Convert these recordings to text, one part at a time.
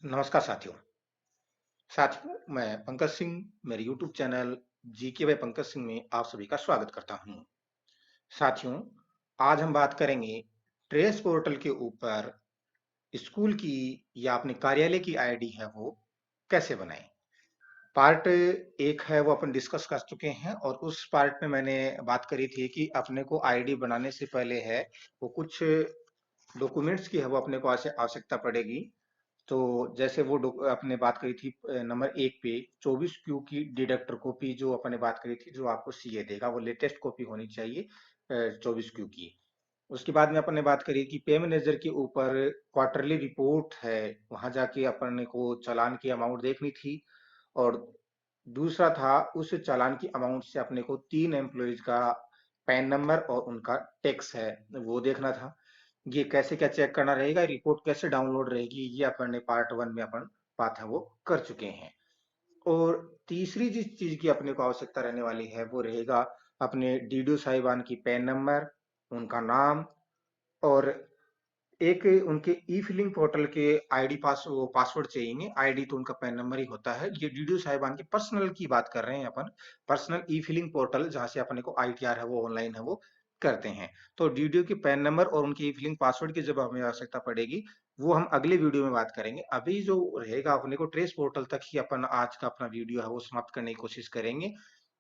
नमस्कार साथियों, मैं पंकज सिंह मेरे YouTube channel GK by Pankaj Singh में आप सभी का स्वागत करता हूं। साथियों, आज हम बात करेंगे ट्रेस पोर्टल के ऊपर स्कूल की या अपने कार्यालय की आईडी है वो कैसे बनाएं। पार्ट एक है वो अपन डिस्कस कर चुके हैं और उस पार्ट में मैंने बात करी थी कि अपने को आईडी बनाने से पहले है वो कुछ डॉक्यूमेंट्स की है वो अपने को आवश्यकता पड़ेगी। तो जैसे वो आपने बात करी थी नंबर एक पे 24 क्यू की डिडक्टर कॉपी जो अपने बात करी थी जो आपको सीए देगा वो लेटेस्ट कॉपी होनी चाहिए 24 क्यू की। उसके बाद में अपन ने बात करी कि पे मैनेजर के ऊपर क्वार्टरली रिपोर्ट है, वहां जाके अपन को चालान की अमाउंट देखनी थी। और दूसरा था उस चालान की अमाउंट से अपने को 3 एम्प्लॉयज का पैन नंबर और उनका टैक्स है वो देखना था। ये कैसे क्या चेक करना रहेगा, रिपोर्ट कैसे डाउनलोड रहेगी, ये अपन ने पार्ट वन में अपन बात है वो कर चुके हैं। और तीसरी जिस चीज की अपने को आवश्यकता रहने वाली है वो रहेगा अपने डीडीओ साहिबान की पैन नंबर, उनका नाम और एक उनके ई फिलिंग पोर्टल के आईडी वो पासवर्ड चाहिए। आईडी तो उनका पैन नंबर ही होता है। ये डीडीओ साहिबान के पर्सनल की बात कर रहे हैं अपन, पर्सनल ई फिलिंग पोर्टल जहां से अपने को आईटीआर है वो ऑनलाइन है वो करते हैं। तो डीडीओ के पैन नंबर और उनके ई फिलिंग पासवर्ड की जब हमें आवश्यकता पड़ेगी वो हम अगले वीडियो में बात करेंगे। अभी जो रहेगा अपने को ट्रेस पोर्टल तक ही अपन आज का अपना वीडियो है वो समाप्त करने की कोशिश करेंगे,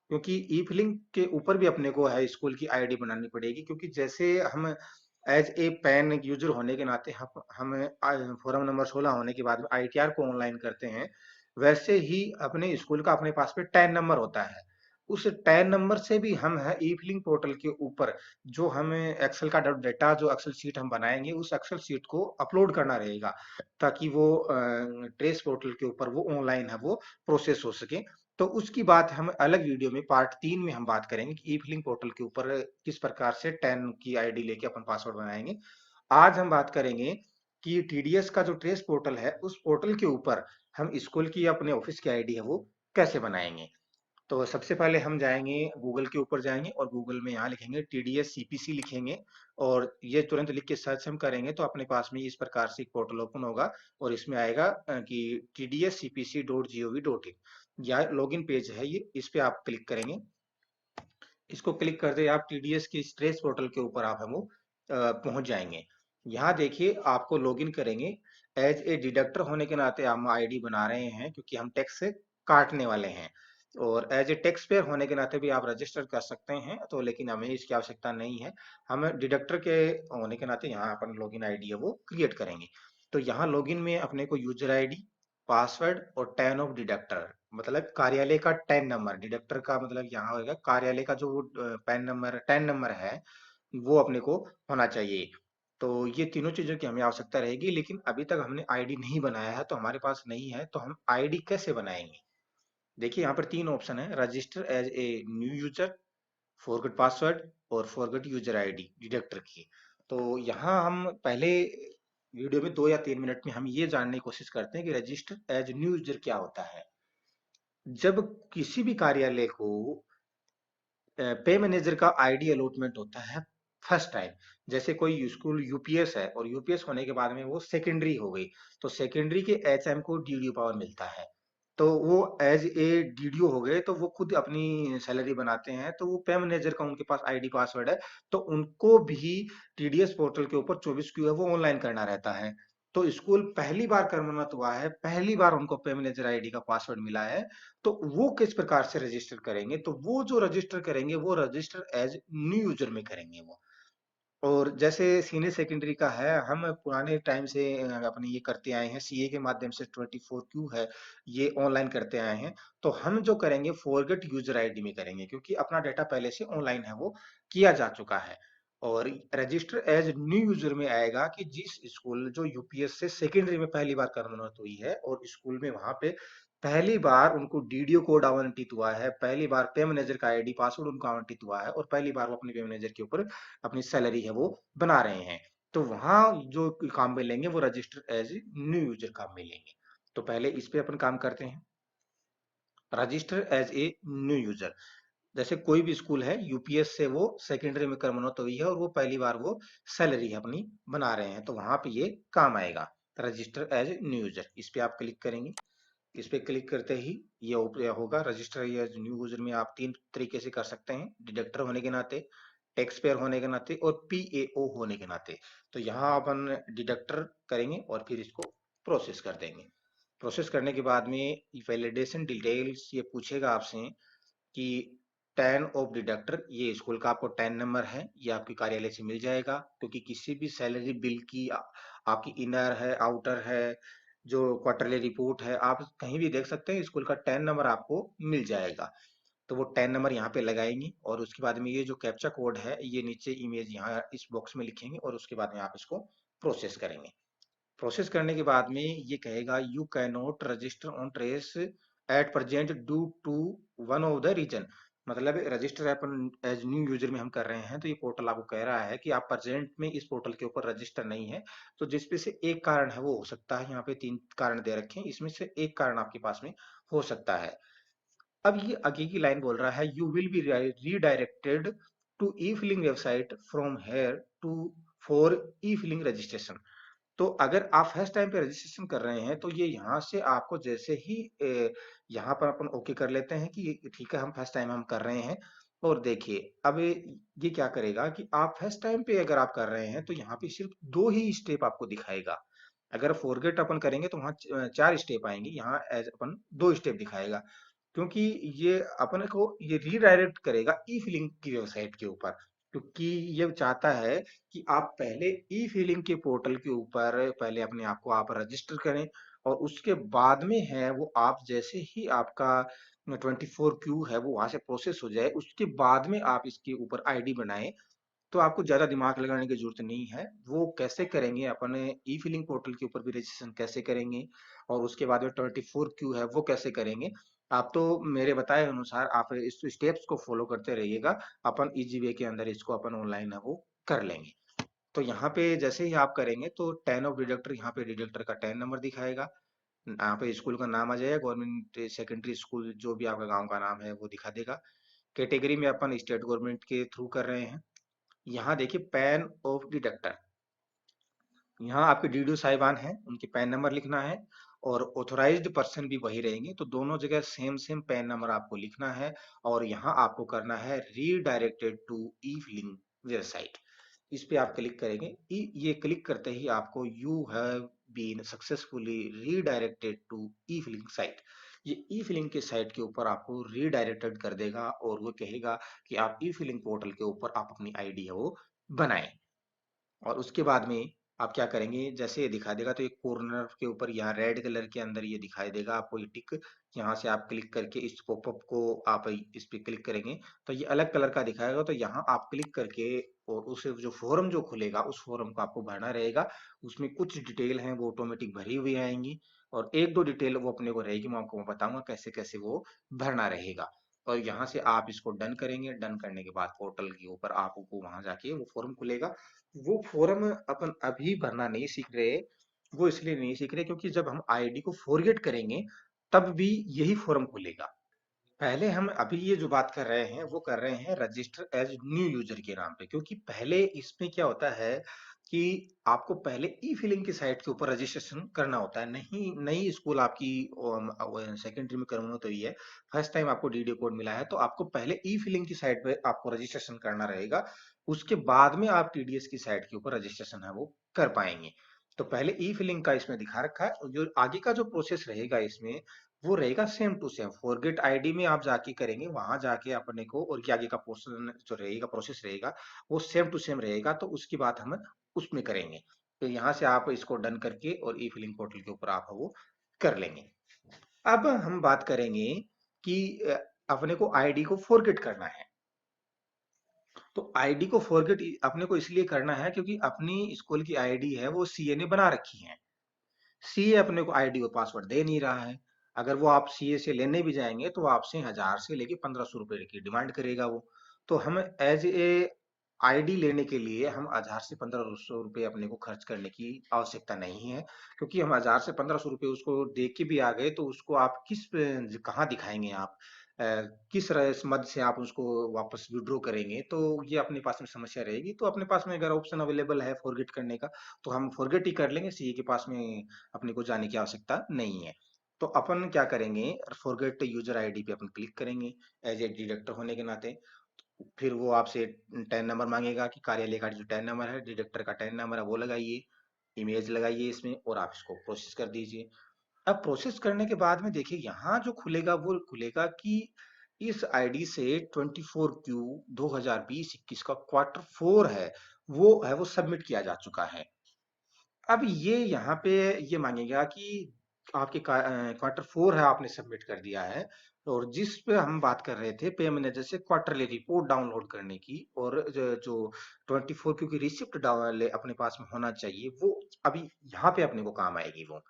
क्योंकि ई फिलिंग के ऊपर भी अपने को है स्कूल की आईडी बनानी पड़ेगी। क्योंकि जैसे हम एज ए पैन यूजर होने के नाते हम फॉरम नंबर 16 होने के बाद में आईटीआर को ऑनलाइन करते हैं, वैसे ही अपने स्कूल का अपने पास में टैन नंबर होता है। उस टैन नंबर से भी हम है ई फिलिंग पोर्टल के ऊपर जो हमें एक्सेल का डेटा जो एक्सेल शीट हम बनाएंगे उस एक्सेल शीट को अपलोड करना रहेगा, ताकि वो ट्रेस पोर्टल के ऊपर वो ऑनलाइन है वो प्रोसेस हो सके। तो उसकी बात हम अलग वीडियो में पार्ट 3 में हम बात करेंगे कि ई फिलिंग पोर्टल के ऊपर किस प्रकार से 10 की आईडी लेके अपन पासवर्ड बनाएंगे। आज हम बात करेंगे कि टीडीएस का जो ट्रेस पोर्टल है उस पोर्टल के ऊपर हम स्कूल की अपने ऑफिस की आईडी है वो कैसे बनाएंगे। तो सबसे पहले हम जाएंगे गूगल के ऊपर जाएंगे और गूगल में यहाँ लिखेंगे टीडीएस सीपीसी लिखेंगे और ये तुरंत लिख के सर्च हम करेंगे तो अपने पास में इस प्रकार से एक पोर्टल ओपन होगा और इसमें आएगा कि tdscpc.gov.in यह लॉगिन पेज है। ये इस पे आप क्लिक करेंगे। इसको क्लिक करते आप टीडीएस के स्ट्रेस पोर्टल के ऊपर आप हम वो पहुंच जाएंगे। यहाँ देखिए आपको लॉगिन करेंगे। एज ए डिडक्टर होने के नाते हम आईडी बना रहे हैं क्योंकि हम टैक्स से काटने वाले हैं। और एज ए टैक्स पेयर होने के नाते भी आप रजिस्टर कर सकते हैं, तो लेकिन हमें इसकी आवश्यकता नहीं है। हम डिडक्टर के होने के नाते यहाँ अपन लॉगिन आईडी है वो क्रिएट करेंगे। तो यहाँ लॉगिन में अपने को यूजर आईडी, पासवर्ड और टैन ऑफ डिडक्टर मतलब कार्यालय का टैन नंबर, डिडक्टर का मतलब यहाँ होगा कार्यालय का जो पैन नंबर टैन नंबर है वो अपने को होना चाहिए। तो ये तीनों चीजों की हमें आवश्यकता रहेगी, लेकिन अभी तक हमने आईडी नहीं बनाया है तो हमारे पास नहीं है, तो हम आईडी कैसे बनाएंगे। देखिए यहाँ पर 3 ऑप्शन है, register as a new user, forget password और फॉरगेट यूजर आईडी डिडक्टर की। तो यहाँ हम पहले वीडियो में 2 या 3 मिनट में हम ये जानने की कोशिश करते हैं कि रजिस्टर एज न्यू यूजर क्या होता है। जब किसी भी कार्यालय को पे मैनेजर का आईडी अलॉटमेंट होता है फर्स्ट टाइम, जैसे कोई स्कूल यूपीएस है और यूपीएस होने के बाद में वो सेकेंडरी हो गई, तो सेकेंडरी के एचएम को डीडीओ पावर मिलता है। तो वो एज ए डीडीओ हो गए तो वो खुद अपनी सैलरी बनाते हैं, तो वो पे मैनेजर का उनके पास आईडी पासवर्ड है। तो उनको भी टीडीएस पोर्टल के ऊपर 24 क्यू है वो ऑनलाइन करना रहता है। तो स्कूल पहली बार कर्मरत हुआ है, पहली बार उनको पे मैनेजर आईडी का पासवर्ड मिला है, तो वो किस प्रकार से रजिस्टर करेंगे, तो वो जो रजिस्टर करेंगे वो रजिस्टर एज न्यू यूजर में करेंगे वो। और जैसे सीनियर सेकेंडरी का है, हम पुराने टाइम से अपने ये करते आए हैं, सीए के माध्यम से 24 क्यू है ये ऑनलाइन करते आए हैं। तो हम जो करेंगे फॉरगेट यूजर आईडी में करेंगे, क्योंकि अपना डाटा पहले से ऑनलाइन है वो किया जा चुका है। और रजिस्टर एज न्यू यूजर में आएगा कि जिस स्कूल जो यूपीएस से सेकेंडरी में पहली बार कर्मरत हुई है और स्कूल में वहां पे पहली बार उनको डीडीओ कोड आवंटित हुआ है, पहली बार पे मैनेजर का आईडी पासवर्ड उनको आवंटित हुआ है और पहली बार वो अपने पे मैनेजर के ऊपर अपनी सैलरी है वो बना रहे हैं, तो वहां जो काम में लेंगे वो रजिस्टर एज न्यू यूजर काम में लेंगे। तो पहले इस पे अपन काम करते हैं, register as a new user. जैसे कोई भी स्कूल है यूपीएस से वो सेकेंडरी में कर्मरत हुई है और वो पहली बार वो सैलरी अपनी बना रहे हैं, तो वहां पे ये काम आएगा। रजिस्टर एज न्यू यूजर, इस पे आप क्लिक करेंगे। इस पे क्लिक करते ही ये होगा। रजिस्टर एज न्यू यूजर में आप 3 तरीके से कर सकते हैं, डिडक्टर होने के नाते, टैक्स पेयर होने के नाते और पीएओ होने के नाते। तो यहाँ अपन डिडक्टर करेंगे और फिर इसको प्रोसेस कर देंगे। प्रोसेस करने के बाद में वैलिडेशन डिटेल्स ये पूछेगा आपसे कि 10 ऑफ डिडक्टर, ये स्कूल का आपको 10 नंबर है, ये आपके कार्यालय से मिल जाएगा। क्योंकि किसी भी सैलरी बिल की आपकी इनर है, आउटर है, जो क्वार्टरली रिपोर्ट है, आप कहीं भी देख सकते हैं, स्कूल का 10 नंबर आपको मिल जाएगा। तो वो 10 नंबर यहाँ पे लगाएंगे और उसके बाद में ये जो कैप्चा कोड है ये नीचे इमेज यहाँ इस बॉक्स में लिखेंगे और उसके बाद में आप इसको प्रोसेस करेंगे। प्रोसेस करने के बाद में ये कहेगा you can not register on TRACES at present due to one of the reason. मतलब रजिस्टर अपन एज न्यू यूजर में हम कर रहे हैं, तो ये पोर्टल आपको कह रहा है कि आप प्रेजेंट में इस पोर्टल के ऊपर रजिस्टर नहीं है। तो जिसपे से एक कारण है वो हो सकता है, यहाँ पे 3 कारण दे रखे हैं, इसमें से एक कारण आपके पास में हो सकता है। अब ये आगे की लाइन बोल रहा है you will be redirected to e filing website from here to for e filing registration. तो अगर आप फर्स्ट टाइम पे रजिस्ट्रेशन कर रहे हैं तो ये यहाँ से आपको जैसे ही यहाँ पर अपन ओके कर लेते हैं कि ठीक है हम फर्स्ट टाइम हम कर रहे हैं। और देखिए अब ये क्या करेगा कि आप फर्स्ट टाइम पे अगर आप कर रहे हैं तो यहाँ पे सिर्फ 2 ही स्टेप आपको दिखाएगा। अगर फॉरगेट अपन करेंगे तो वहाँ 4 स्टेप आएंगे, यहाँ एज अपन 2 स्टेप दिखाएगा। क्योंकि ये अपने को ये रीडायरेक्ट करेगा ई फिलिंग की वेबसाइट के ऊपर। क्योंकि ये चाहता है कि आप पहले ई फिलिंग के पोर्टल के ऊपर पहले अपने आप को आप रजिस्टर करें और उसके बाद में है वो आप जैसे ही आपका 24Q है वो वहां से प्रोसेस हो जाए उसके बाद में आप इसके ऊपर आईडी बनाएं। तो आपको ज्यादा दिमाग लगाने की जरूरत नहीं है। वो कैसे करेंगे अपने ई फिलिंग पोर्टल के ऊपर भी रजिस्ट्रेशन कैसे करेंगे और उसके बाद में 24Q है वो कैसे करेंगे, आप तो मेरे बताए अनुसार आप इस स्टेप्स को फॉलो करते रहिएगा। अपन इजी वे के अंदर इसको अपन ऑनलाइन है वो कर लेंगे। तो यहाँ पे जैसे ही आप करेंगे तो 10 ऑफ डिडक्टर, यहाँ पे डिडक्टर का 10 नंबर दिखाएगा। यहाँ पे स्कूल का नाम आ जाएगा, गवर्नमेंट सेकेंडरी स्कूल जो भी आपका गांव का नाम है वो दिखा देगा। कैटेगरी में अपन स्टेट गवर्नमेंट के थ्रू कर रहे हैं। यहाँ देखिए पैन ऑफ डिडक्टर, यहाँ आपके डीडीओ साहिबान हैं उनके पैन नंबर लिखना है और ऑथोराइज्ड पर्सन भी वही रहेंगे। तो दोनों जगह सेम सेम पैन नंबर आपको लिखना है और यहाँ आपको करना है redirected to e filing website. इस पे आप क्लिक करेंगे। ये क्लिक करते ही आपको you have been successfully redirected to e filing site, ये ई फिलिंग के साइट के ऊपर आपको रीडायरेक्टेड कर देगा और वो कहेगा कि आप ई फिलिंग पोर्टल के ऊपर आप अपनी आईडी है वो बनाएं। और उसके बाद में आप क्या करेंगे, जैसे ये दिखा देगा तो एक कॉर्नर के ऊपर यहाँ रेड कलर के अंदर ये दिखाई देगा आपको ये टिक। यहाँ से आप क्लिक करके इस पॉपअप को आप इस पे क्लिक करेंगे तो ये अलग कलर का दिखाएगा। तो यहाँ आप क्लिक करके और उस जो फॉर्म जो खुलेगा उस फॉर्म को आपको भरना रहेगा। उसमें कुछ डिटेल हैं वो ऑटोमेटिक भरी हुई आएंगी और एक दो डिटेल वो अपने को रहेगी, मैं आपको बताऊंगा कैसे कैसे वो भरना रहेगा। और यहाँ से आप इसको डन करेंगे। डन करने के बाद पोर्टल के ऊपर आपको वहां जाके वो फॉर्म खुलेगा। वो फॉर्म अपन अभी भरना नहीं सीख रहे, वो इसलिए नहीं सीख रहे क्योंकि जब हम आईडी को फॉरगेट करेंगे तब भी यही फॉर्म खुलेगा। पहले हम अभी ये जो बात कर रहे हैं वो कर रहे हैं रजिस्टर एज न्यू यूजर के नाम पे, क्योंकि पहले इसमें क्या होता है कि आपको पहले ई फिलिंग की साइट के ऊपर रजिस्ट्रेशन करना होता है। नहीं, नई स्कूल आपकी सेकेंडरी में करना तो ये है, फर्स्ट टाइम आपको डीडीओ कोड मिला है तो आपको पहले ई फिलिंग की साइट पे आपको रजिस्ट्रेशन करना रहेगा। उसके बाद में आप टीडीएस की साइट के ऊपर रजिस्ट्रेशन है वो कर पाएंगे। तो पहले ई फिलिंग का इसमें दिखा रखा है और जो आगे का जो प्रोसेस रहेगा इसमें वो रहेगा same to same. Forget ID में आप जाके करेंगे, वहां जाके अपने को और ये आगे का पोर्शन जो रहेगा प्रोसेस रहेगा वो सेम टू सेम रहेगा। तो उसकी बात हम उसमें करेंगे। तो यहाँ से आप इसको डन करके और ई फिलिंग पोर्टल के ऊपर आप वो कर लेंगे। अब हम बात करेंगे कि अपने को आईडी को फॉरगेट करना है। तो आईडी को फॉरगेट अपने को इसलिए करना है क्योंकि अपनी स्कूल की आईडी है वो सीए ने बना रखी है। सीए अपने को आईडी और पासवर्ड दे नहीं रहा है। अगर वो आप सीए से लेने भी जाएंगे तो आपसे 1000 से लेके 1500 रुपए की डिमांड करेगा वो। तो हम एज ए आईडी लेने के लिए हम 1000 से 1500 रुपए अपने को खर्च करने की आवश्यकता नहीं है। क्योंकि हम 1000 से 1500 रुपए उसको दे के भी आ गए तो उसको आप किस कहाँ दिखाएंगे आप। किस मद से आप उसको वापस विड्रॉ करेंगे, तो ये अपने पास में समस्या रहेगी। तो अपने पास में अगर ऑप्शन अवेलेबल है फॉरगेट करने का, तो हम फॉरगेट ही कर लेंगे, सीए के पास में अपने को जाने की आवश्यकता नहीं है। तो अपन क्या करेंगे, फॉरगेट यूजर आईडी पे अपन क्लिक करेंगे एज ए डिडक्टर होने के नाते। फिर वो आपसे टैन नंबर मांगेगा कि कार्यालय का जो टैन नंबर है, डिडक्टर का टैन नंबर है, वो लगाइए, इमेज लगाइए इसमें और आप इसको प्रोसेस कर दीजिए। अब प्रोसेस करने के बाद में देखिए यहाँ जो खुलेगा वो खुलेगा कि इस आईडी से 24Q 2020-21 का Q4 है, वो सबमिट किया जा चुका है। अब ये यहाँ पे ये मांगेगा कि आपके Q4 है, आपने सबमिट कर दिया है। और जिस पे हम बात कर रहे थे पे मैनेजर से क्वार्टरली रिपोर्ट डाउनलोड करने की, और जो 24Q की रिसिप्ट अपने पास में होना चाहिए, वो अभी यहाँ पे अपने को काम आएगी वो।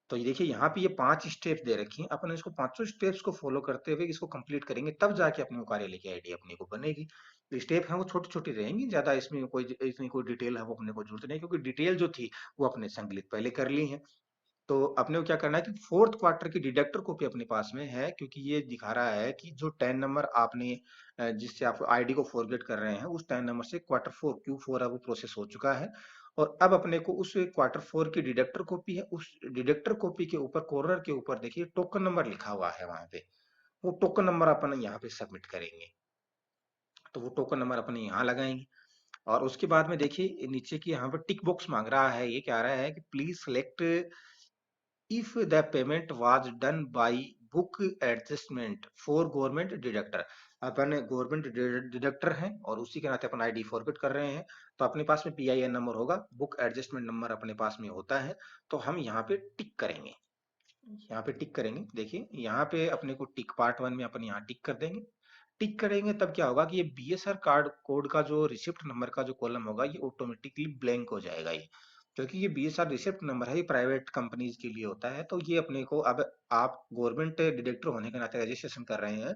तो ये देखिए यहाँ पे ये 5 स्टेप दे रखी हैं, अपन इसको पांचों स्टेप्स को फॉलो करते हुए इसको कंप्लीट करेंगे, तब जाके अपने को कार्यालय की आईडी अपने को बनेगी। तो स्टेप है वो छोटी छोटी रहेंगी, ज्यादा इसमें कोई इतनी कोई डिटेल है वो अपने को जरूरत नहीं, क्योंकि डिटेल जो थी वो अपने संकलित पहले कर ली है। तो अपने को क्या करना है कि फोर्थ क्वार्टर की डिडक्टर कॉपी अपने पास में है, क्योंकि ये दिखा रहा है कि जो टैन नंबर आपने जिससे आप आईडी को फॉरगेट कर रहे हैं, उस टैन नंबर से Q4 है वो प्रोसेस हो चुका है। और अब अपने को उस Q4 की डिडक्टर कॉपी है, उस डिडक्टर कॉपी के ऊपर कॉर्नर के ऊपर देखिए टोकन नंबर लिखा हुआ है वहां पे, वो टोकन नंबर अपन यहाँ पे सबमिट करेंगे। तो वो टोकन नंबर अपने यहाँ लगाएंगे। और उसके बाद में देखिए नीचे की यहाँ पे टिक बॉक्स मांग रहा है, ये कह रहा है कि please select if the payment was done by book adjustment for government deductor। Upon government deductor हैं और उसी के नाते अपन आईडी फॉरगेट कर रहे हैं, तो अपने पास में पीआईएन नंबर होगा, बुक एडजस्टमेंट नंबर अपने पास में होता है। तो हम यहाँ पे टिक करेंगे, यहाँ पे टिक करेंगे। देखिए यहाँ पे अपने को टिक पार्ट 1 में अपन यहाँ टिक कर देंगे। टिक करेंगे तब क्या होगा कि ये बीएसआर कार्ड कोड का जो रिसिप्ट नंबर का जो कॉलम होगा, ये ऑटोमेटिकली ब्लैंक हो जाएगा ये, क्योंकि ये बीएसआर रिसिप्ट नंबर है, ये प्राइवेट कंपनीज के लिए होता है। तो ये अपने को अब आप गवर्नमेंट डिरेक्टर होने के नाते रजिस्ट्रेशन कर रहे हैं,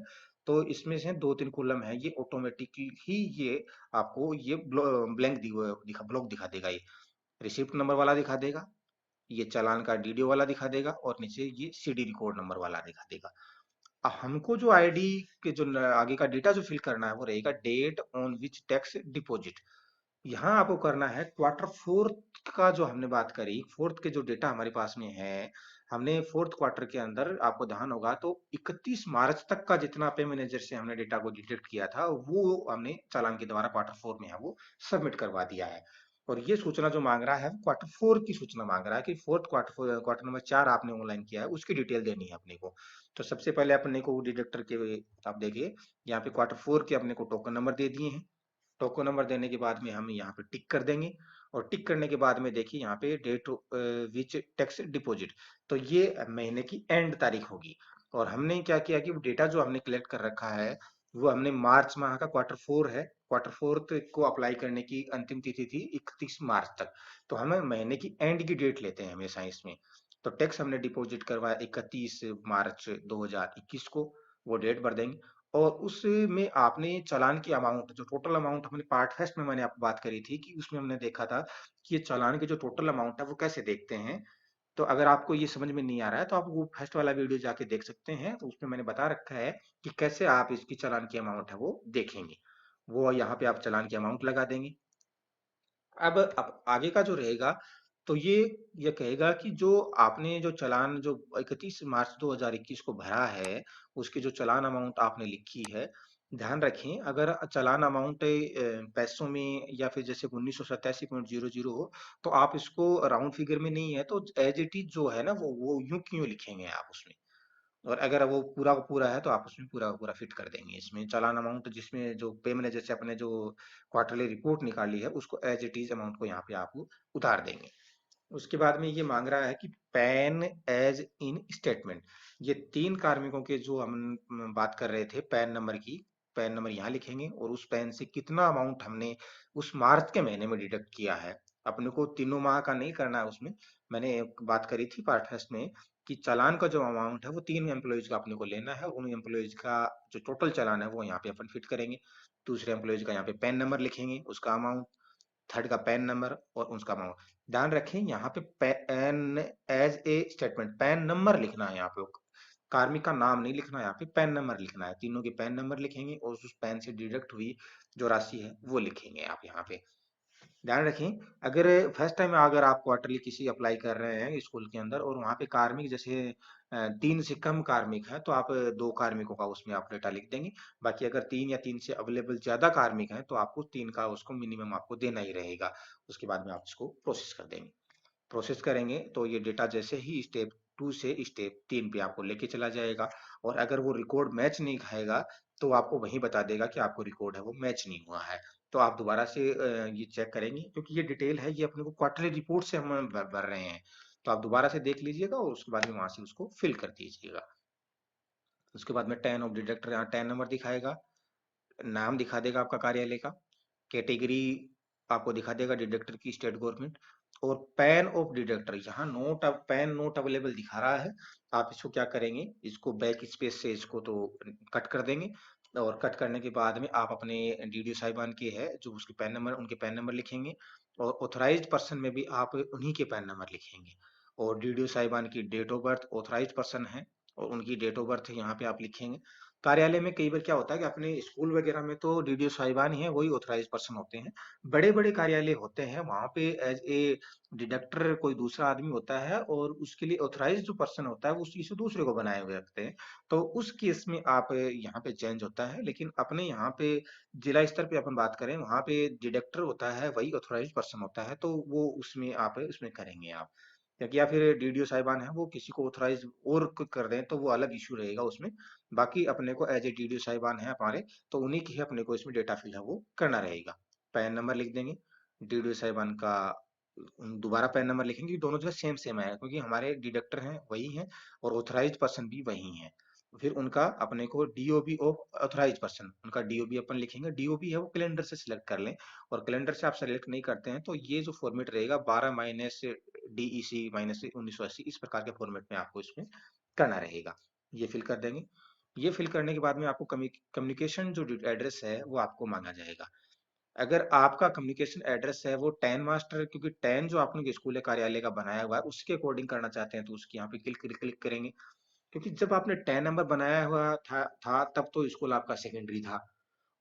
तो इसमें से 2-3 कॉलम है, ये ऑटोमेटिकली ही ये आपको ये ब्लैंक ब्लॉक दिखा देगा। ये रिसिप्ट नंबर वाला दिखा देगा, ये चालान का डीडीओ वाला दिखा देगा, और नीचे ये सीडी रिकॉर्ड नंबर वाला दिखा देगा। हमको जो आईडी के जो आगे का डेटा जो फिल करना है वो रहेगा date on which tax deposit. यहाँ आपको करना है Q4 का जो हमने बात करी, फोर्थ के जो डेटा हमारे पास में है, हमने फोर्थ क्वार्टर के अंदर आपको ध्यान होगा तो 31 मार्च तक का जितना पे मैनेजर से हमने डेटा को डिटेक्ट किया था, वो हमने चालान के द्वारा Q4 में है वो सबमिट करवा दिया है। और ये सूचना जो मांग रहा है Q4 की सूचना मांग रहा है कि फोर्थ क्वार्टर नंबर 4 आपने ऑनलाइन किया है, उसकी डिटेल देनी है अपने को। तो सबसे पहले अपने को डिडक्टर के, आप देखिए यहाँ पे Q4 के अपने को टोकन नंबर दे दिए हैं। टोकन नंबर देने के बाद में हम यहाँ पे टिक कर देंगे, और टिक करने के बाद में देखिए यहाँ पे डेट विच टैक्स डिपॉजिट, तो ये महीने की एंड तारीख होगी। और हमने क्या किया कि डेटा जो हमने कलेक्ट कर रखा है वो हमने मार्च माह का Q4 है, Q4 को अप्लाई करने की अंतिम तिथि थी 31 मार्च तक। तो हमें महीने की एंड की डेट लेते हैं हमेशा इसमें। तो टैक्स हमने डिपॉजिट करवाया 31 मार्च 2021 को, वो डेट भर देंगे। और उसमें आपने चालान की अमाउंट, जो टोटल अमाउंट हमने पार्ट फर्स्ट में मैंने आपको बात करी थी कि उसमें हमने देखा था कि ये चालान के जो टोटल अमाउंट है वो कैसे देखते हैं। तो अगर आपको ये समझ में नहीं आ रहा है तो आप वो फर्स्ट वाला वीडियो जाके देख सकते हैं, तो उसमें मैंने बता रखा है कि कैसे आप इसकी चालान की अमाउंट है वो देखेंगे। वो यहाँ पे आप चालान की अमाउंट लगा देंगे। अब आगे का जो रहेगा, तो ये कहेगा कि जो आपने जो चालान जो 31 मार्च 2021 को भरा है, उसकी जो चालान अमाउंट आपने लिखी है, ध्यान रखें अगर चालान अमाउंट पैसों में या फिर जैसे 1987.00 हो, तो आप इसको राउंड फिगर में नहीं है तो एज इट इज जो है ना वो यूं क्यों लिखेंगे आप उसमें। और अगर वो पूरा का पूरा है तो आप उसमें पूरा का पूरा फिट कर देंगे इसमें चालान अमाउंट, जिसमें जो पे मैंने जैसे अपने जो क्वार्टरली रिपोर्ट निकाली है उसको एज इट इज अमाउंट को यहाँ पे आप उतार देंगे। उसके बाद में ये मांग रहा है कि पैन एज इन स्टेटमेंट, ये 3 कार्मिकों के जो हम बात कर रहे थे पैन नंबर की, पैन नंबर यहाँ लिखेंगे और उस पैन से कितना अमाउंट हमने उस मार्च के महीने में डिडक्ट किया है। अपने को तीनों माह का नहीं करना है उसमें, मैंने एक बात करी थी पार्ट फर्स्ट में कि चालान का जो अमाउंट है वो 3 एम्प्लॉइज का अपने को लेना है, उन एम्प्लॉइज का जो टोटल चालान है वो यहाँ पे अपन फिट करेंगे। दूसरे एम्प्लॉइज का यहाँ पे पैन नंबर लिखेंगे, उसका अमाउंट, थर्ड का पैन नंबर और उसका अमाउंट। ध्यान रखें यहाँ पे PAN as a statement PAN number लिखना है यहाँ पे, कार्मिक का नाम नहीं लिखना है, यहाँ पे पैन नंबर लिखना है। तीनों के पैन नंबर लिखेंगे और उस पैन से डिडक्ट हुई जो राशि है वो लिखेंगे आप यहाँ पे। ध्यान रखें, अगर फर्स्ट टाइम अगर आप क्वार्टरली किसी अप्लाई कर रहे हैं स्कूल के अंदर और वहाँ पे कार्मिक जैसे 3 से कम कार्मिक है तो आप 2 कार्मिकों का उसमें आप डेटा लिख देंगे। बाकी अगर 3 या 3 से अवेलेबल ज़्यादा कार्मिक हैं तो आपको 3 का उसको मिनिमम आपको देना ही रहेगा। उसके बाद में आप इसको प्रोसेस कर देंगे। प्रोसेस करेंगे तो ये डेटा जैसे ही स्टेप 2 से स्टेप 3 पे आपको लेके चला जाएगा और अगर वो रिकॉर्ड मैच नहीं खाएगा तो आपको वहीं बता देगा कि आपको रिकॉर्ड है वो मैच नहीं हुआ है। तो आप दोबारा से ये चेक करेंगे क्योंकि ये डिटेल है ये अपने को क्वार्टरली रिपोर्ट से हम भर भर रहे हैं। तो आप दोबारा से देख लीजिएगा और उसके बाद में वहां से उसको फिल कर दीजिएगा। उसके बाद में 10 ऑफ डिडक्टर यहाँ 10 नंबर दिखाएगा, नाम दिखा देगा आपका कार्यालय का, कैटेगरी आपको दिखा देगा डिडक्टर की स्टेट गवर्नमेंट और पैन ऑफ डिडक्टर यहाँ नोट पैन नोट अवेलेबल दिखा रहा है। आप इसको क्या करेंगे, इसको बैक स्पेस से इसको तो कट कर देंगे और कट करने के बाद में आप अपने डीडीओ साहिबान के है जो उसके पैन नंबर उनके पैन नंबर लिखेंगे और ऑथराइज्ड पर्सन में भी आप उन्हीं के पैन नंबर लिखेंगे और डीडीओ साहिबान की date of birth authorised person है और उनकी डेट ऑफ बर्थ यहाँ पे आप लिखेंगे। कार्यालय में कई बार क्या होता है कि अपने स्कूल वगैरह में तो डीडीओ साहिबान ही है वही ऑथराइज पर्सन होते हैं। बड़े बड़े कार्यालय होते हैं वहां पे एज ए डिडक्टर कोई दूसरा आदमी होता है और उसके लिए ऑथराइज जो पर्सन होता है वो उसी से दूसरे को बनाए हुए रखते हैं। तो उस केस में आप यहाँ पे चेंज होता है लेकिन अपने यहाँ पे जिला स्तर पे अपन बात करें वहां पे डिडक्टर होता है वही ऑथराइज पर्सन होता है तो वो उसमें आप उसमें करेंगे आप या फिर डीडीओ साहिबान है वो किसी को ऑथराइज और कर दें तो वो अलग इश्यू रहेगा उसमें। बाकी अपने को एज ए डीडीओ साहिबान है हमारे तो उन्हीं की ही अपने को इसमें डेटा फिल है वो करना रहेगा। पैन नंबर लिख देंगे डीडीओ साहिबान का, दोबारा पैन नंबर लिखेंगे दोनों जो है सेम सेम है क्योंकि हमारे डिडक्टर हैं वही हैं और ऑथराइज्ड पर्सन भी वही हैं। फिर उनका अपने को डीओबी ऑफ ऑथराइज्ड पर्सन उनका डीओबी अपन लिखेंगे, डीओबी है वो कैलेंडर से सिलेक्ट कर लें और कैलेंडर से आप सेलेक्ट नहीं करते हैं तो ये जो फॉर्मेट रहेगा 12 माइनस डीईसी माइनस 1980 इस प्रकार के फॉर्मेट में आपको इसमें करना रहेगा। ये फिल कर देंगे। ये फिल करने के बाद में आपको कम्युनिकेशन जो एड्रेस है वो आपको मांगा जाएगा। अगर आपका कम्युनिकेशन एड्रेस है वो 10 मास्टर क्योंकि 10 जो आपने स्कूल कार्यालय का बनाया हुआ है उसके अकॉर्डिंग करना चाहते हैं तो उसकी यहाँ पे क्लिक करेंगे क्योंकि जब आपने 10 नंबर बनाया हुआ था तब तो स्कूल आपका सेकेंडरी था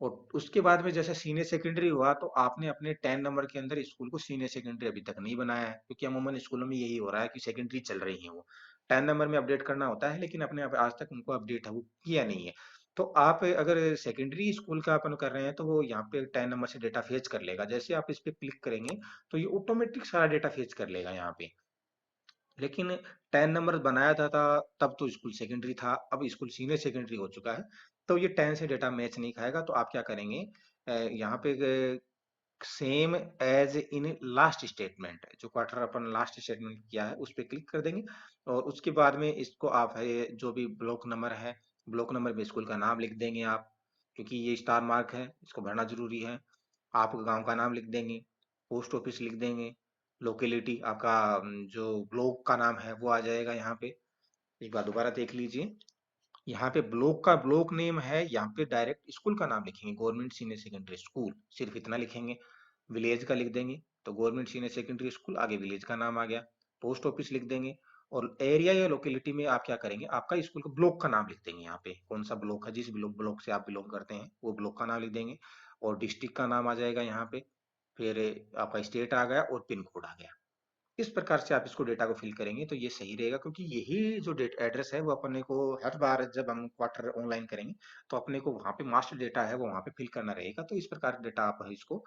और उसके बाद में जैसे सीनियर सेकेंडरी हुआ तो आपने अपने 10 नंबर के अंदर स्कूल को सीनियर सेकेंडरी अभी तक नहीं बनाया है क्योंकि अमूमन स्कूलों में यही हो रहा है कि सेकेंडरी चल रही है वो 10 नंबर में अपडेट करना होता है लेकिन अपने आज तक उनको अपडेट है वो किया नहीं है। तो आप अगर सेकेंडरी स्कूल का अपन कर रहे हैं तो वो यहाँ पे 10 नंबर से डेटा फेच कर लेगा, जैसे आप इस पे क्लिक करेंगे तो ये ऑटोमेटिक सारा डेटा फेच कर लेगा यहाँ पे। लेकिन 10 नंबर बनाया था तब तो स्कूल सेकेंडरी था, अब स्कूल सीनियर सेकेंडरी हो चुका है तो ये 10 से डेटा मैच नहीं खाएगा। तो आप क्या करेंगे, यहाँ पे same as in last statement जो क्वार्टर अपन लास्ट स्टेटमेंट किया है उस पर क्लिक कर देंगे और उसके बाद में इसको आप है जो भी ब्लॉक नंबर है ब्लॉक नंबर में स्कूल का नाम लिख देंगे आप क्योंकि ये स्टार मार्क है इसको भरना जरूरी है। आप गांव का नाम लिख देंगे, पोस्ट ऑफिस लिख देंगे, लोकेलिटी आपका जो ब्लॉक का नाम है वो आ जाएगा यहाँ पे। एक बार दोबारा देख लीजिए, यहाँ पे ब्लॉक का ब्लॉक नेम है, यहाँ पे डायरेक्ट स्कूल का नाम लिखेंगे गवर्नमेंट सीनियर सेकेंडरी स्कूल सिर्फ इतना लिखेंगे। विलेज का लिख देंगे तो गवर्नमेंट सीनियर सेकेंडरी स्कूल आगे विलेज का नाम आ गया। पोस्ट ऑफिस लिख देंगे और एरिया या लोकेलिटी में आप क्या करेंगे आपका स्कूल का ब्लॉक का नाम लिख देंगे, यहाँ पे कौन सा ब्लॉक है जिस ब्लॉक से आप बिलोंग करते हैं वो ब्लॉक का नाम लिख देंगे और डिस्ट्रिक्ट का नाम आ जाएगा यहाँ पे। फिर आपका स्टेट आ गया और पिन कोड आ गया। इस प्रकार से आप इसको डेटा को फिल करेंगे तो ये सही रहेगा क्योंकि यही जो डेट एड्रेस है वो अपने को हर बार जब हम क्वार्टर ऑनलाइन करेंगे तो अपने को वहां पे मास्टर डेटा है वो वहां पे फिल करना रहेगा। तो इस प्रकार डेटा आप इसको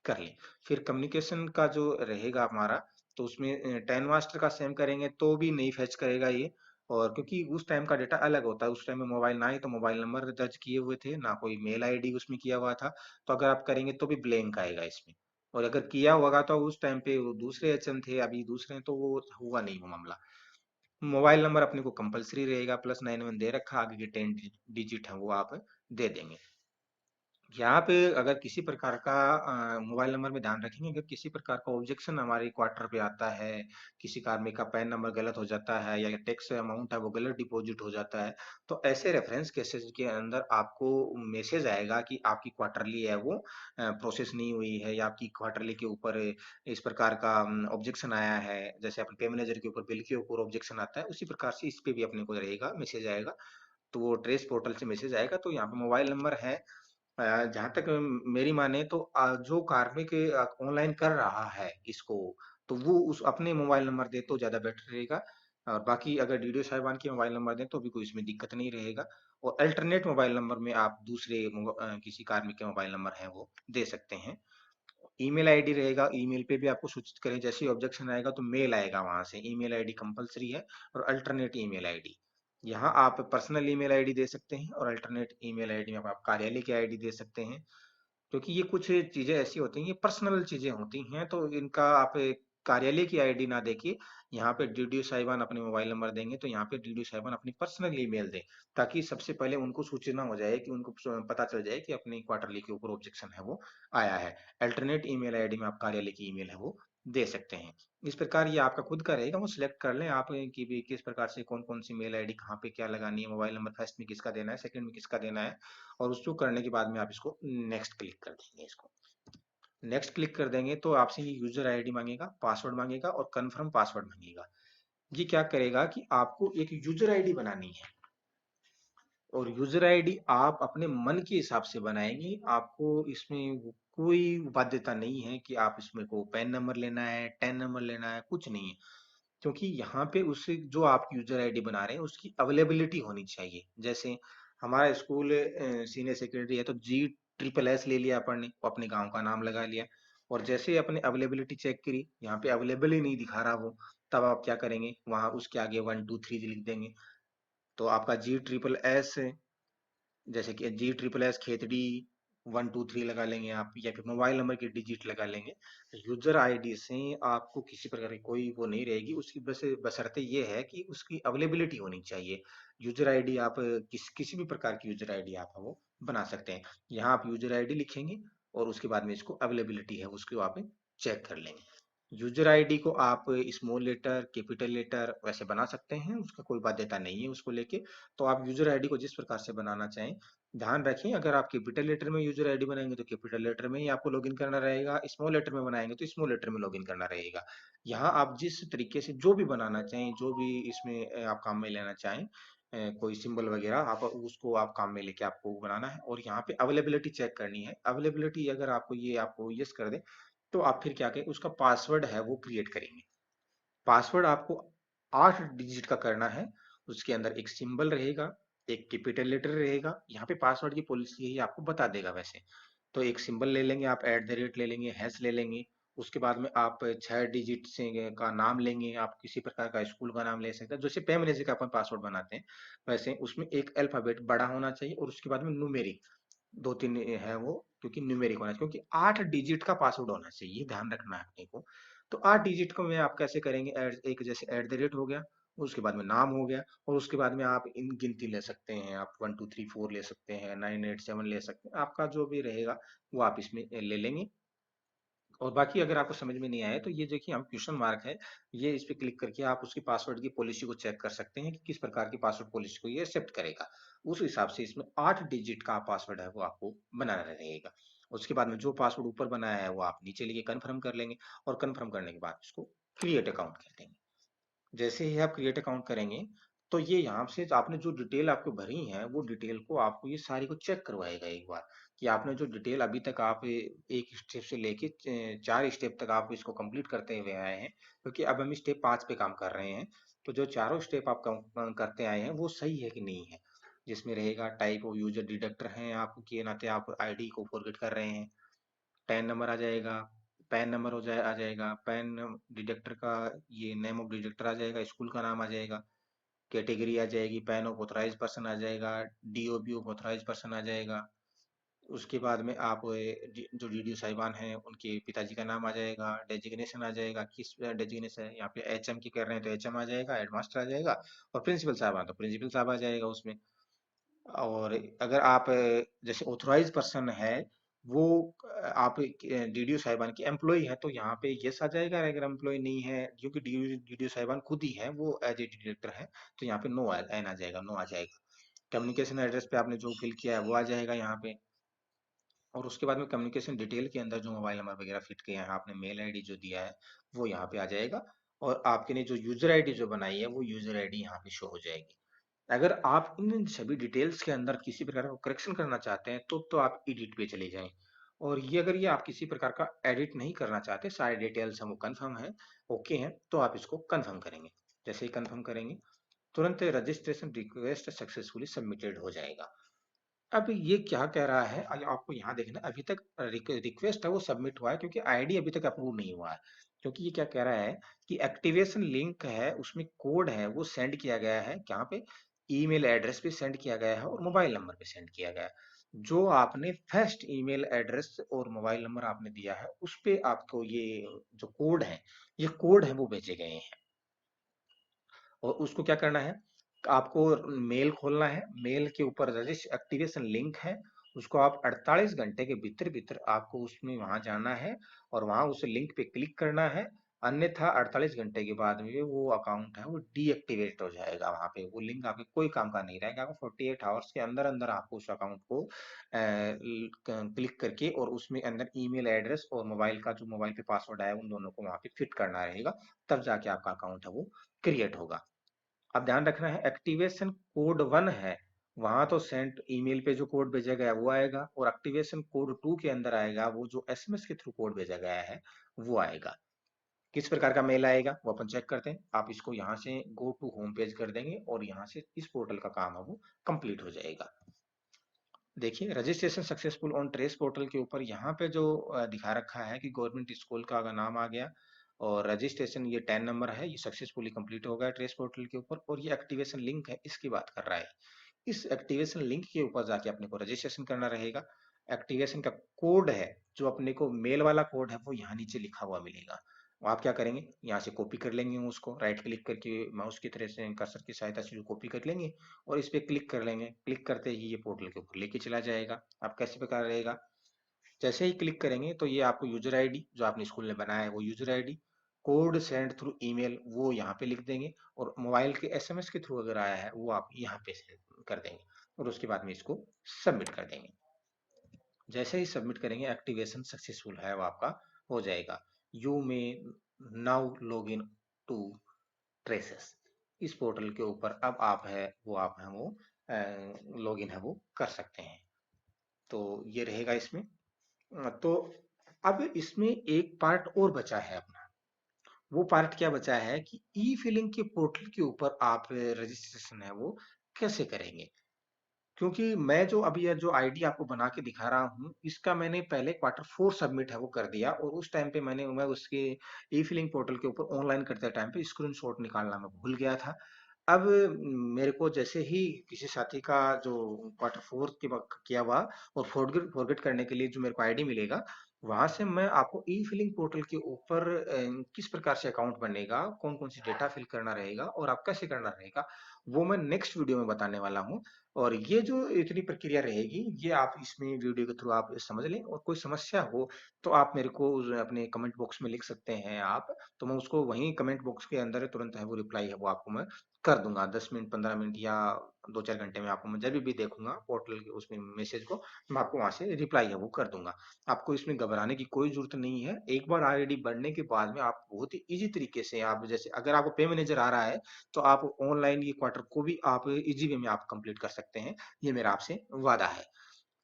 कर लें। फिर कम्युनिकेशन का जो रहेगा हमारा तो उसमें 10 मास्टर का सेम करेंगे तो भी नहीं फैच करेगा ये और क्योंकि उस टाइम का डेटा अलग होता है, उस टाइम में मोबाइल ना ही तो मोबाइल नंबर दर्ज किए हुए थे ना कोई मेल आईडी उसमें किया हुआ था। तो अगर आप करेंगे तो भी ब्लैंक आएगा इसमें और अगर किया होगा तो उस टाइम पे वो दूसरे एचएम थे अभी दूसरे हैं तो वो हुआ नहीं वो मामला। मोबाइल नंबर अपने को कंपलसरी रहेगा +91 दे रखा, आगे के 10 डिजिट है वो आप दे देंगे। यहाँ पे अगर किसी प्रकार का मोबाइल नंबर में ध्यान रखेंगे, अगर किसी प्रकार का ऑब्जेक्शन हमारे क्वार्टर पे आता है, किसी कार्मिक का पैन नंबर गलत हो जाता है या टैक्स अमाउंट है वो गलत डिपॉजिट हो जाता है, तो ऐसे रेफरेंस केसेस के अंदर आपको मैसेज आएगा कि आपकी क्वार्टरली है वो प्रोसेस नहीं हुई है, या आपकी क्वार्टरली के ऊपर इस प्रकार का ऑब्जेक्शन आया है। जैसे अपने पे मैनेजर के ऊपर बिल के ऊपर ऑब्जेक्शन आता है, उसी प्रकार से इस पे भी अपने को रहेगा, मैसेज आएगा। तो वो ट्रेस पोर्टल से मैसेज आएगा, तो यहाँ पे मोबाइल नंबर है। जहाँ तक मेरी माने तो जो कार्मिक ऑनलाइन कर रहा है इसको, तो वो उस अपने मोबाइल नंबर दे तो ज़्यादा बेटर रहेगा। और बाकी अगर डीडीओ साहिबान के मोबाइल नंबर दें तो भी कोई इसमें दिक्कत नहीं रहेगा। और अल्टरनेट मोबाइल नंबर में आप दूसरे किसी कार्मिक के मोबाइल नंबर हैं वो दे सकते हैं। ईमेल आईडी रहेगा, ईमेल पे भी आपको सूचित करें, जैसे ही ऑब्जेक्शन आएगा तो मेल आएगा वहां से। ईमेल आईडी कंपलसरी है। और अल्टरनेट ईमेल आईडी, यहाँ आप पर्सनल ईमेल आईडी दे सकते हैं, और अल्टरनेट ईमेल आईडी में आप कार्यालय की आईडी दे सकते हैं। क्योंकि ये कुछ चीजें ऐसी होती हैं, ये पर्सनल चीजें होती हैं, तो इनका आप कार्यालय की आईडी ना देके यहाँ पे डीडीओ साहिबान अपने मोबाइल नंबर देंगे, तो यहाँ पे डीडीओ साहिबान अपनी पर्सनल ईमेल दें, ताकि सबसे पहले उनको सूचना हो जाए, कि उनको पता चल जाए कि अपनी क्वार्टरली के ऊपर ऑब्जेक्शन है वो आया है। अल्टरनेट ईमेल आईडी में आप कार्यालय की ईमेल है वो दे सकते हैं। इस प्रकार ये आपका खुद का रहेगा, वो सिलेक्ट कर लें आप कि भी किस प्रकार से कौन कौन सी मेल आईडी कहाँ पे क्या लगानी है, मोबाइल नंबर फर्स्ट में किसका देना है, सेकंड में किसका देना है। और उसको करने के बाद में आप इसको नेक्स्ट क्लिक कर देंगे। इसको नेक्स्ट क्लिक कर देंगे तो आपसे ये यूजर आईडी मांगेगा, पासवर्ड मांगेगा और कंफर्म पासवर्ड मांगेगा। ये क्या करेगा कि आपको एक यूजर आईडी बनानी है, और यूजर आईडी आप अपने मन के हिसाब से बनाएंगे। आपको इसमें कोई बाध्यता नहीं है कि आप इसमें को पैन नंबर लेना है, टेन नंबर लेना है, कुछ नहीं है। क्योंकि यहाँ पे उससे जो आप यूजर आईडी बना रहे हैं उसकी अवेलेबिलिटी होनी चाहिए। जैसे हमारा स्कूल सीनियर सेकेंडरी है, तो GSSS ले लिया अपन ने, अपने गांव का नाम लगा लिया। और जैसे ही अपने अवेलेबिलिटी चेक करी, यहाँ पे अवेलेबल ही नहीं दिखा रहा वो, तब आप क्या करेंगे, वहां उसके आगे 1 2 3 लिख देंगे। तो आपका GSSS, जैसे कि GSSS खेतड़ी 1 2 3 लगा लेंगे आप, या फिर मोबाइल नंबर की डिजिट लगा लेंगे। यूजर आईडी से आपको किसी प्रकार की कोई वो नहीं रहेगी, उसकी बस बशर्ते ये है कि उसकी अवेलेबिलिटी होनी चाहिए। यूजर आईडी आप किसी भी प्रकार की यूजर आईडी आप वो बना सकते हैं। यहाँ आप यूजर आईडी लिखेंगे, और उसके बाद में इसको अवेलेबिलिटी है उसको आप चेक कर लेंगे। यूजर आईडी को आप स्मॉल लेटर, कैपिटल लेटर वैसे बना सकते हैं, उसका कोई बाध्यता नहीं है उसको लेके। तो आप यूजर आईडी को जिस प्रकार से बनाना चाहें, ध्यान रखें, अगर आप कैपिटल लेटर में यूजर आईडी बनाएंगे तो कैपिटल लेटर में ही आपको लॉगिन करना रहेगा, स्मॉल लेटर में बनाएंगे तो स्मॉल लेटर में लॉगिन करना रहेगा। यहाँ आप जिस तरीके से जो भी बनाना चाहें, जो भी इसमें आप काम में लेना चाहें, कोई सिंबल वगैरह आप उसको आप काम में लेके आपको बनाना है। और यहाँ पे अवेलेबिलिटी चेक करनी है। अवेलेबिलिटी अगर आपको यस कर दे, तो आप फिर क्या करें, उसका पासवर्ड है वो क्रिएट करेंगे। पासवर्ड आपको 8 डिजिट का करना है। उसके अंदर एक सिंबल रहेगा, एक कैपिटल लेटर रहेगा। यहाँ पे पासवर्ड की पॉलिसी है, ये आपको बता देगा वैसे। तो एक सिंबल ले लेंगे आप, @ ले लेंगे, हैश ले लेंगे। उसके बाद में आप 6 डिजिट से का नाम लेंगे, आप किसी प्रकार का स्कूल का नाम ले सकते हैं, जैसे पेमरेज का अपन पासवर्ड बनाते हैं वैसे। उसमें एक अल्फाबेट बड़ा होना चाहिए, और उसके बाद में न्यूमेरिक 2 3 है वो, क्योंकि न्यूमेरिक होना चाहिए, क्योंकि 8 डिजिट का पासवर्ड होना चाहिए, ये ध्यान रखना है अपने को। तो 8 डिजिट को में आप कैसे करेंगे, एक जैसे @ हो गया, उसके बाद में नाम हो गया, और उसके बाद में आप इन गिनती ले सकते हैं, आप 1 2 3 4 ले सकते हैं, 9 8 7 ले सकते हैं, आपका जो भी रहेगा वो आप इसमें ले लेंगे। और बाकी अगर आपको समझ में नहीं आया, तो ये देखिए हम क्वेश्चन मार्क है, ये इस पे क्लिक करके आप उसकी पासवर्ड की पॉलिसी को चेक कर सकते हैं कि किस प्रकार की पासवर्ड पॉलिसी को ये एक्सेप्ट करेगा। उस हिसाब से इसमें 8 डिजिट का पासवर्ड है वो आपको बनाना रहेगा। उसके बाद में जो पासवर्ड ऊपर बनाया है वो आप नीचे लिखे कन्फर्म कर लेंगे, और कन्फर्म करने के बाद इसको क्रिएट अकाउंट कर देंगे। जैसे ही आप क्रिएट अकाउंट करेंगे, तो ये यहाँ से आपने जो डिटेल आपको भरी है, वो डिटेल को आपको ये सारी को चेक करवाएगा एक बार, कि आपने जो डिटेल अभी तक आप एक स्टेप से लेके 4 स्टेप तक आप इसको कंप्लीट करते हुए आए हैं। क्योंकि अब हम स्टेप 5 पे काम कर रहे हैं, तो जो चारों स्टेप आप करते आए हैं वो सही है कि नहीं है। जिसमें रहेगा टाइप ऑफ यूजर डिडक्टर है, आप के नाते आप आईडी को फॉरगेट कर रहे हैं। पैन नंबर आ जाएगा, पैन नंबर आ जाएगा, पैन डिडक्टर का ये नेम ऑफ डिडक्टर आ जाएगा, स्कूल का नाम आ जाएगा, कैटेगरी आ जाएगी, पैन ऑफ ऑथराइज पर्सन आ जाएगा, DOB ऑफ ऑथराइज पर्सन आ जाएगा। उसके बाद में आप जो डीडीओ साहिबान हैं उनके पिताजी का नाम आ जाएगा, डेजिग्नेशन आ जाएगा, किस डेजिग्नेशन है, यहाँ पे HM की कर रहे हैं तो HM आ जाएगा, हेडमास्टर आ जाएगा, और प्रिंसिपल साहब तो प्रिंसिपल साहब आ जाएगा उसमें। और अगर आप जैसे ऑथराइज पर्सन है, वो आप डीडीओ साहिबान की एम्प्लॉय है, तो यहाँ पे यस आ जाएगा। अगर एम्प्लॉय नहीं है, क्योंकि डीडीओ साहिबान खुद ही है, वो एज ए डायरेक्टर है, तो यहाँ पे नो एन आ जाएगा, नो आ जाएगा। कम्युनिकेशन एड्रेस पे आपने जो फिल किया है वो आ जाएगा यहाँ पे। और उसके बाद में कम्युनिकेशन डिटेल के अंदर जो मोबाइल नंबर वगैरह फिट किया है आपने, मेल आईडी जो दिया है वो यहाँ पे आ जाएगा। और आपके ने जो यूजर आईडी जो बनाई है वो यूजर आईडी यहाँ पे शो हो जाएगी। अगर आप इन सभी डिटेल्स के अंदर किसी प्रकार का करेक्शन करना चाहते हैं तो आप एडिट पे चले जाएं। और ये अगर ये आप किसी प्रकार का एडिट नहीं करना चाहते, सारे डिटेल्स हम वो कंफर्म है, ओके हैं, तो आप इसको कंफर्म करेंगे। जैसे ही कंफर्म करेंगे, तुरंत रजिस्ट्रेशन रिक्वेस्ट सक्सेसफुली सबमिटेड हो जाएगा। अब ये क्या कह रहा है, आपको यहाँ देखना, अभी तक रिक्वेस्ट है वो सबमिट हुआ है, क्योंकि आईडी अभी तक अप्रूव नहीं हुआ है। क्योंकि ये क्या कह रहा है कि एक्टिवेशन लिंक है, उसमें कोड है, वो सेंड किया गया है, कहाँ पे, ईमेल एड्रेस पे सेंड किया गया है और मोबाइल नंबर पे सेंड किया गया है। जो आपने फर्स्ट ईमेल एड्रेस और मोबाइल नंबर आपने दिया है, उस पे आपको ये जो कोड है, ये कोड है वो भेजे गए हैं। और उसको क्या करना है, आपको मेल खोलना है, मेल के ऊपर रजिस्टर एक्टिवेशन लिंक है, उसको आप 48 घंटे के भीतर भीतर आपको उसमें वहां जाना है और वहां उस लिंक पे क्लिक करना है। अन्यथा 48 घंटे के बाद में वो अकाउंट है वो डीएक्टिवेट हो जाएगा। वहां पे वो लिंक आपके कोई काम का नहीं रहेगा। 48 आवर्स के अंदर अंदर आपको उस अकाउंट को क्लिक करके और उसमें अंदर ईमेल एड्रेस और मोबाइल का जो मोबाइल पे पासवर्ड है उन दोनों को वहां पे फिट करना रहेगा, तब जाके आपका अकाउंट है वो क्रिएट होगा। अब ध्यान रखना है, एक्टिवेशन कोड 1 है, वहां तो सेंट ईमेल पे जो कोड भेजा गया वो आएगा, और एक्टिवेशन कोड 2 के अंदर आएगा वो जो एसएमएस के थ्रू कोड भेजा गया है वो आएगा। किस प्रकार का मेल आएगा वो अपन चेक करते हैं। आप इसको यहाँ से गो टू होम पेज कर देंगे और यहाँ से इस पोर्टल का काम है वो कंप्लीट हो जाएगा। देखिए, registration successful on trace portal के ऊपर यहाँ पे जो दिखा रखा है कि गवर्नमेंट स्कूल का अगर नाम आ गया, और रजिस्ट्रेशन ये 10 नंबर है, ये सक्सेसफुली कंप्लीट हो गया ट्रेस पोर्टल के ऊपर, और ये एक्टिवेशन लिंक है, इसकी बात कर रहा है। इस एक्टिवेशन लिंक के ऊपर जाके अपने को रजिस्ट्रेशन करना रहेगा। एक्टिवेशन का कोड है, जो अपने को मेल वाला कोड है, वो यहाँ नीचे लिखा हुआ मिलेगा। वो आप क्या करेंगे, यहाँ से कॉपी कर लेंगे उसको, राइट क्लिक करके माउस की तरह से कर्सर की सहायता से कॉपी कर लेंगे और इस पे क्लिक कर लेंगे। क्लिक करते ही ये पोर्टल के ऊपर लेके चला जाएगा। अब कैसे प्रकार रहेगा, जैसे ही क्लिक करेंगे तो ये आपको यूजर आईडी जो आपने स्कूल में बनाया है वो user ID, code send through email वो यहाँ पे लिख देंगे, और मोबाइल के एसएमएस के थ्रू अगर आया है वो आप यहाँ पे सेंड कर देंगे, और उसके बाद में इसको सबमिट कर देंगे। जैसे ही सबमिट करेंगे, एक्टिवेशन सक्सेसफुल है वो आपका हो जाएगा। You may now log in to TRACES. इस पोर्टल के ऊपर अब आप है वो लॉग इन है वो कर सकते हैं। तो ये रहेगा इसमें। तो अब इसमें एक पार्ट और बचा है अपना। वो पार्ट क्या बचा है कि ई फिलिंग के पोर्टल के ऊपर आप रजिस्ट्रेशन है वो कैसे करेंगे। क्योंकि मैं जो अभी ये जो आईडी आपको बना के दिखा रहा हूँ, इसका मैंने पहले Q4 सबमिट है वो कर दिया, और उस टाइम पे मैं उसके ई फिलिंग पोर्टल के ऊपर ऑनलाइन करते टाइम पे स्क्रीनशॉट निकालना मैं भूल गया था। अब मेरे को जैसे ही किसी साथी का जो Q4 के किया हुआ और फॉरगेट फॉरगेट करने के लिए जो मेरे को आईडी मिलेगा, वहां से मैं आपको ई फिलिंग पोर्टल के ऊपर किस प्रकार से अकाउंट बनेगा, कौन कौन सी डेटा फिल करना रहेगा और आप कैसे करना रहेगा, वो मैं नेक्स्ट वीडियो में बताने वाला हूँ। और ये जो इतनी प्रक्रिया रहेगी, ये आप इसमें वीडियो के थ्रू आप समझ लें, और कोई समस्या हो तो आप मेरे को अपने कमेंट बॉक्स में लिख सकते हैं आप, तो मैं उसको वहीं कमेंट बॉक्स के अंदर तुरंत है वो रिप्लाई है वो आपको मैं कर दूंगा। 10 मिनट 15 मिनट या 2-4 घंटे में आपको मैं जब भी देखूंगा पोर्टल के उसमें मैसेज को, मैं आपको वहां से रिप्लाई है वो कर दूंगा। आपको इसमें घबराने की कोई जरूरत नहीं है। एक बार आईडी बनने के बाद में आप बहुत ही इजी तरीके से, आप जैसे अगर आपको पे मैनेजर आ रहा है तो आप ऑनलाइन ये क्वार्टर को भी आप इजी वे में आप कंप्लीट कर सकते हैं। ये मेरा आपसे वादा है।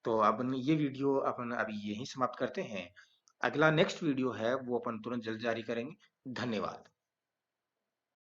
तो अपन ये वीडियो अपन अभी यहीं समाप्त करते हैं। अगला नेक्स्ट वीडियो है वो अपन तुरंत जल्द जारी करेंगे। धन्यवाद।